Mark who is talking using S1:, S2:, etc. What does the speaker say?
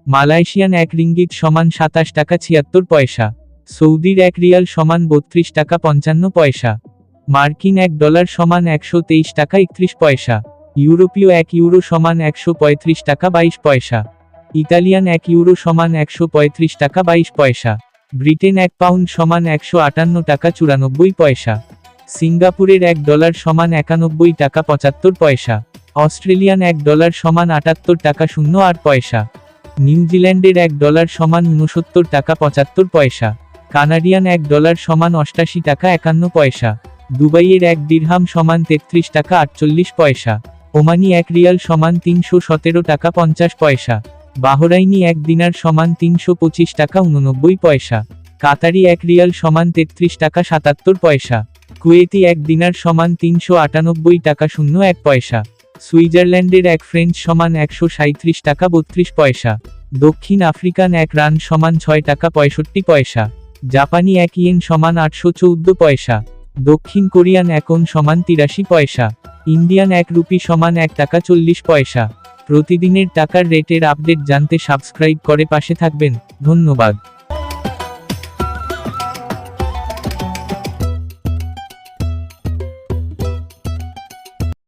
S1: Malaysian এক ringgit সমান 27 টাকা 76 পয়সা। সৌদির এক রিয়াল সমান 32 টাকা 55 পয়সা। মার্কিন $1 সমান 123 টাকা 31 পয়সা। ইউরোপীয় €1 সমান 135 টাকা 22 পয়সা। ইতালিয়ান €1 সমান 135 টাকা 22 পয়সা। ব্রিটেন £1 সমান 158 টাকা 94 পয়সা। সিঙ্গাপুরের $1 সমান 91 টাকা 75 পয়সা। অস্ট্রেলিয়ান $1 সমান 78 টাকা 08 পয়সা। নিউজিল্যান্ডের $1 সমান 69 টাকা 75 পয়সা। কানাডিয়ান $1 সমান 88 টাকা 51 পয়সা। দুবাইয়ের এক দিরহাম সমান 33 টাকা 48 পয়সা। ওমানি এক রিয়াল সমান 317 টাকা 50 পয়সা। বাহরাইনি এক দিনার সমান 325 টাকা 89 পয়সা। কাতারি এক রিয়াল সমান 33 টাকা 77 পয়সা। কুয়েতি এক দিনার সমান 398 টাকা 01 পয়সা। সুইজারল্যান্ডের এক ফ্রেঞ্চ সমান 137 টাকা 32 পয়সা। দক্ষিণ আফ্রিকান এক রান সমান 6 টাকা 65 পয়সা। জাপানি এক ইয়েন সমান 814 পয়সা। দক্ষিণ কোরিয়ান এক ওন সমান 83 পয়সা। ইন্ডিয়ান এক রুপি সমান 1 টাকা 40 পয়সা। প্রতিদিনের টাকার রেটের আপডেট জানতে সাবস্ক্রাইব করে পাশে থাকবেন। ধন্যবাদ।